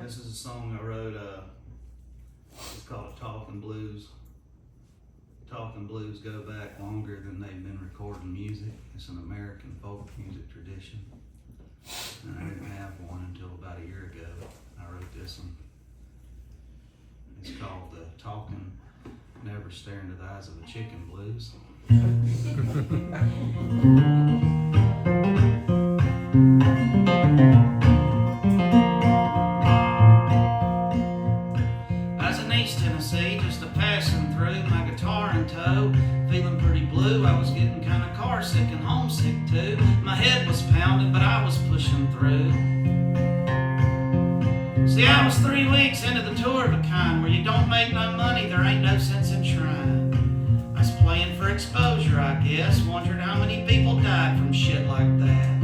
This is a song I wrote, it's called Talkin Blues. Talkin Blues go back longer than they've been recording music. It's an American folk music tradition. And I didn't have one until about a year ago. I wrote this one. It's called the Talkin Never Stare into the Eyes of a Chicken Blues. I was in East Tennessee, just a passing through, my guitar in tow, feeling pretty blue. I was getting kind of car sick and homesick too. My head was pounding, but I was pushing through. See, I was 3 weeks into the tour of a kind where you don't make no money, there ain't no sense in trying. I was playing for exposure, I guess, wondered how many people died from shit like that.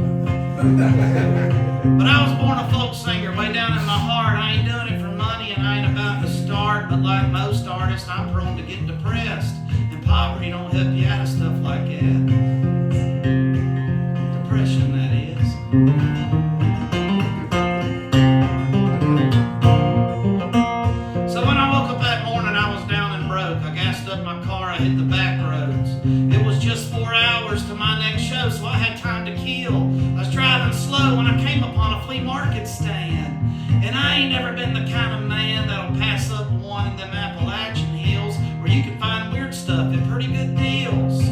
But I was born a folk singer, way down in my heart. I ain't doing it for money and I ain't about to start, but like most artists, I'm prone to get depressed, and poverty don't help you out of stuff like that. Depression, that is. I hit the back roads. It was just 4 hours to my next show, so I had time to kill. I was driving slow when I came upon a flea market stand. And I ain't never been the kind of man that'll pass up one in them Appalachian hills where you can find weird stuff at pretty good deals.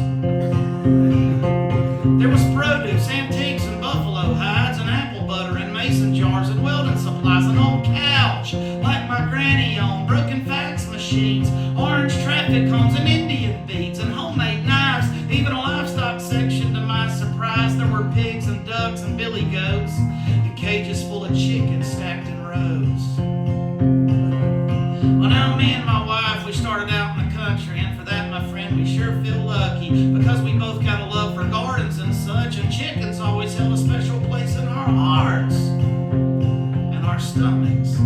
There was produce, antiques, and buffalo hides, and apple butter, and mason jars, and welding supplies, an old couch like my granny owned, broken fax machines, orange traffic cones, and Indian beads, and homemade knives, even a livestock section. To my surprise, there were pigs and ducks and billy goats, and cages full of chickens stacked in rows. Well, now me and my wife, we started out in the country, and for that, my friend, we sure feel lucky, because we both got a love for gardens and such, and chickens always held a special place in our hearts and our stomachs.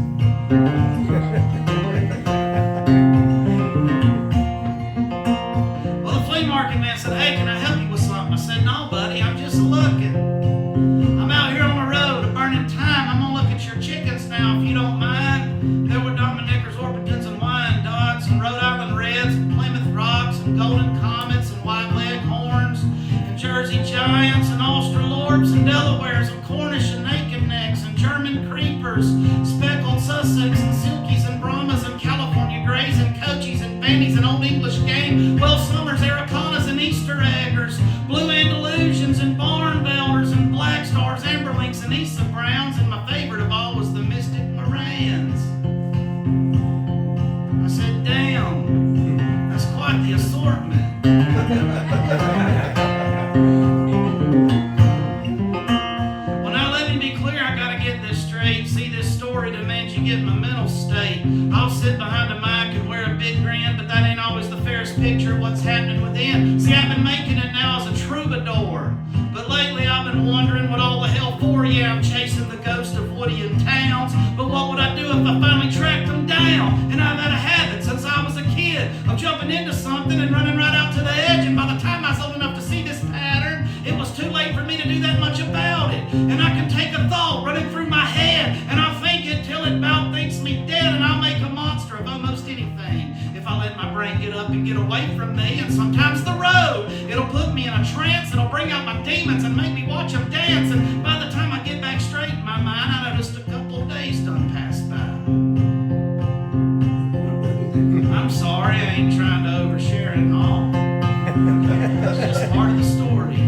Market man said, "Hey, can I help you with something?" I said, "No, buddy, I'm just looking. I'm out here on the road, burning time. I'm gonna look at your chickens now, if you don't mind." There were Dominickers, Orpingtons, and Wyandottes, and Rhode Island Reds, and Plymouth Rocks, and Golden Comets, and White Leghorns, and Jersey Giants, and Australorps, and Delawares, and Cornish, and Naked Necks, and German Creepers, speckled Sussex, and Silkies, and Brahmas, and California Greys, and Coachies, and Bandies, and Old English Game, Well Summers, Aracanas, and Easter Eggers, Blue Andalusians, and Barn Builders, and Black Stars, Amberlinks, and Issa Browns, and my favorite of all was the Mystic Morans. I said, "Damn, that's quite the assortment." Well, now let me be clear, I gotta get this straight. See, this story demands you get my mental state. I'll sit behind a mic and wear a big grin, but that ain't always the fairest picture of what's happening within. See, I've been making it now as a troubadour, but lately I've been wondering what all the hell for. Yeah, I'm chasing the ghost of Woody in towns, but what would I do if I finally tracked them down? And I've had a habit since I was a kid of jumping into something and running right out to the edge, and by the time I was old enough to see this pattern, it was too late for me to do that much about it. And I can take a thought running through my head, and I'll think it till it about thinks me dead, and I'll make a monster of almost anything if I let my brain get up and get away from me. And sometimes the road, it'll put me in a trance, it'll bring out my demons and make me watch them dance, and by the time I get back straight in my mind, I noticed a couple of days done passed by. I'm sorry, I ain't trying to overshare it all. It's just part of the story.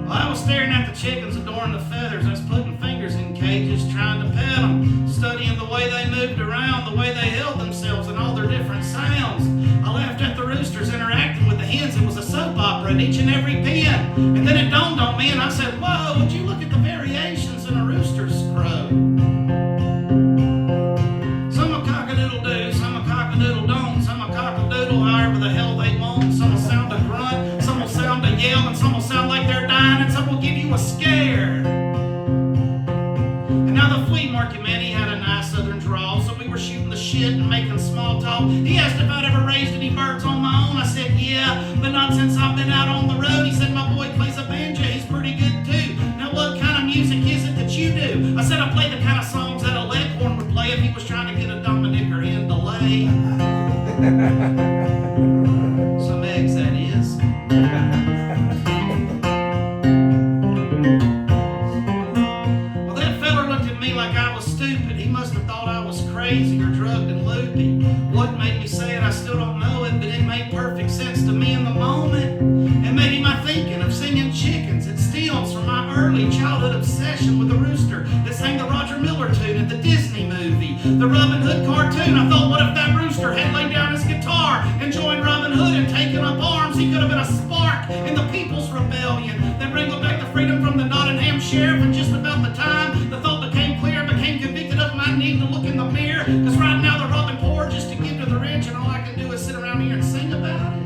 Well, I was staring at the chickens, adoring the feathers. I was putting fingers in cages, trying to pet them, studying the way they moved around, the way they held themselves, and all their different sounds. I laughed at the roosters interacting with the hens. It was a soap opera in each and every pen. And then it dawned on me, and I said, "Whoa, would you look at the variations in a rooster's crow? Some a cock-a-doodle-doo, some a cock-a-doodle-don't, some a cock-a-doodle however the hell they want. Some will sound a grunt, some will sound a yell, and some will sound like they're dying, and some will give you a scare." And now the flea market man, he had a nice southern drawl, so we were shooting the shit and making small talk. He asked if I'd ever raised any birds on my own. I said, "Yeah, but not since I've been out on the road." He said, "My boy plays a banjo, he's pretty good too. early childhood obsession with the rooster that sang the Roger Miller tune at the Disney movie. The Robin Hood cartoon, I thought, what if that rooster had laid down his guitar and joined Robin Hood and taken up arms? He could have been a spark in the People's Rebellion that wrangled back the freedom from the Nottingham sheriff. And just about the time the thought became clear, I became convicted of my need to look in the mirror. Because right now they're robbing poor just to give to the rich, and all I can do is sit around here and sing about it.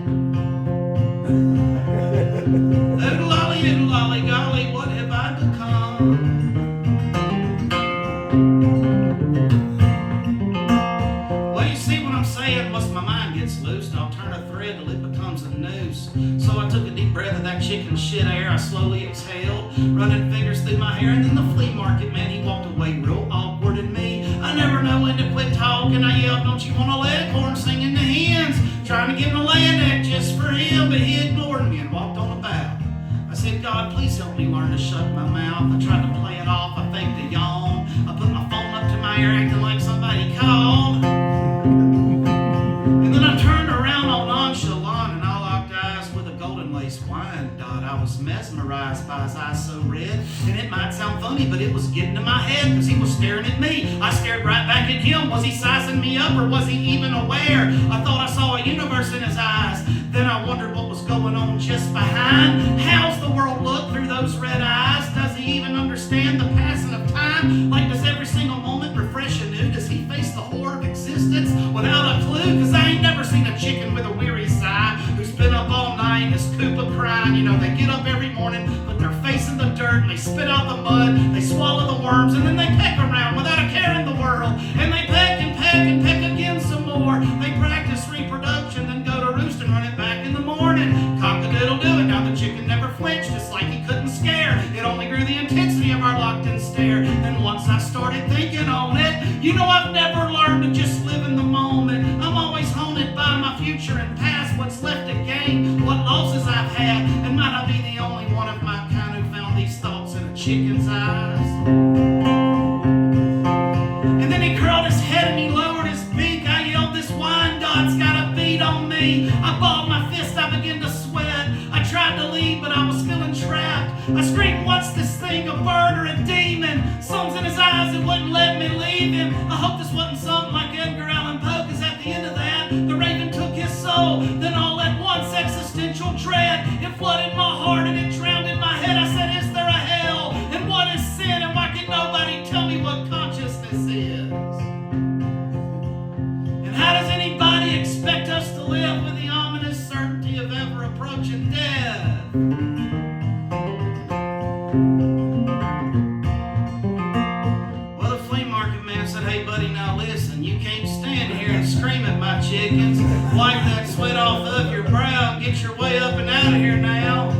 Oodle lolly, golly, what have I become? Well, you see what I'm saying? Once my mind gets loosed, I'll turn a thread till it becomes a noose. So I took a deep breath of that chicken shit air. I slowly exhaled, running fingers through my hair, and then the flea market man, he walked away real awkward and me. I never know when to quit talking. I yelled, don't you want a leghorn singing the hens? Trying to get in a land act just for him, but he ignored me and walked on about. I said, God, please help me learn to shut my mouth. I tried to play it off, I faked a yawn. I put my phone up to my ear acting like somebody called. And then I turned around all nonchalant and I locked eyes with a golden lace wine dot. I was mesmerized by his eyes so red, and it might sound funny, but it was getting to my head because he was staring at me. I stared right back at him. Was he sizing me up or was he even aware? I thought I saw a universe in his eyes. Then I wondered what was going on just behind. How's the world look through those red eyes? Does he even understand the passing of time? Like, does every single moment refresh anew? Does he face the horror of existence without a clue? Because I ain't never seen a chicken with a weary sigh who's been up all night in his coop of crying. You know, they get up every morning, put their face in the dirt, and they spit out the mud, they swallow the worms, and then they peck around without a care in the world. And they peck and peck and peck again some more. They practice reproduction, then go to roost and run it back in the morning. Cock-a-doodle-doo, and now the chicken never flinched, just like he couldn't scare. It only grew the intensity of our locked-in stare. Then once I started thinking on it, you know, I've never learned to just live in the moment. I'm always haunted by my future and past, what's left to gain, what losses I've had, and might I be the only one of my kind who found these thoughts in a chicken's eyes? And then he curled his head and he lowered his beak. I yelled, this wine dot's got a beat on me. I balled my fist, I began to sweat. I tried to leave, but I was feeling trapped. I screamed, what's this thing, a bird or a demon? Something's in his eyes that wouldn't let me leave him. I hope this wasn't something like Edgar Allan Poe, because at the end of that, the raven took his soul. Then all at once, existential dread, it flooded my heart and it drowned in my head. I said, is there a hell? And what is sin? And why can nobody tell me what consciousness is? And how does anybody expect us to live with the ominous certainty of ever approaching death? Well, the flea market man said, hey buddy, now listen, you can't stand here and scream at my chickens. Wipe that sweat off of your brow and get your way up and out of here now.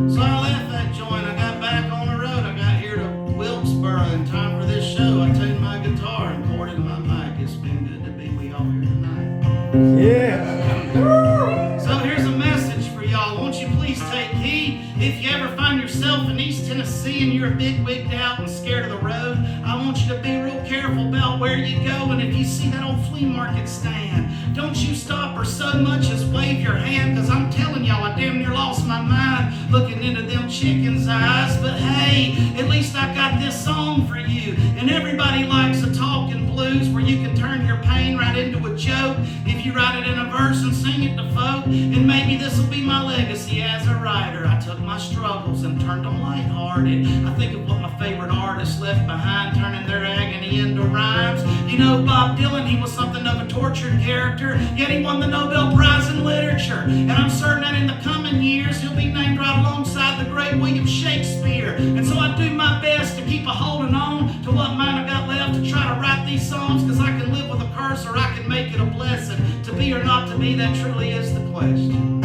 So I left that joint, I got back on the road, I got here to Wilkesboro in time for this show. I tuned my guitar and poured in my mic. It's been good to be with y'all here tonight. Yeah. So here's a message for y'all. Won't you please take heed? If you ever find yourself in East Tennessee and you're a big wigged out and scared of the road, I want you to be real careful about where you go. And if you see that old flea market stand, don't you stop or so much as wave your hand, because I'm telling y'all, I damn near lost my mind looking into them chickens' eyes. But hey, at least I got this song for you. And everybody likes a talking blues where you can turn your pain right into a joke if you write it in a verse and sing it to folk. And maybe this will be my legacy as a writer. I took my struggles and turned them lighthearted. I think of what my favorite artists left behind, turning their agony into rhymes. You know, Bob Dylan, he was something of a tortured character, yet he won the Nobel Prize in Literature. And I'm certain that in the coming years, he'll be named right alongside the great William Shakespeare. And so I do my best to keep a holding on to what mine I got left to try to write these songs, because I can live with a curse or I can make it a blessing. To be or not to be, that truly is the question.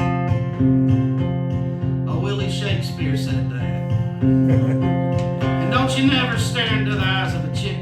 Oh, Willie Shakespeare said that. And don't you never stare into the eyes of a chicken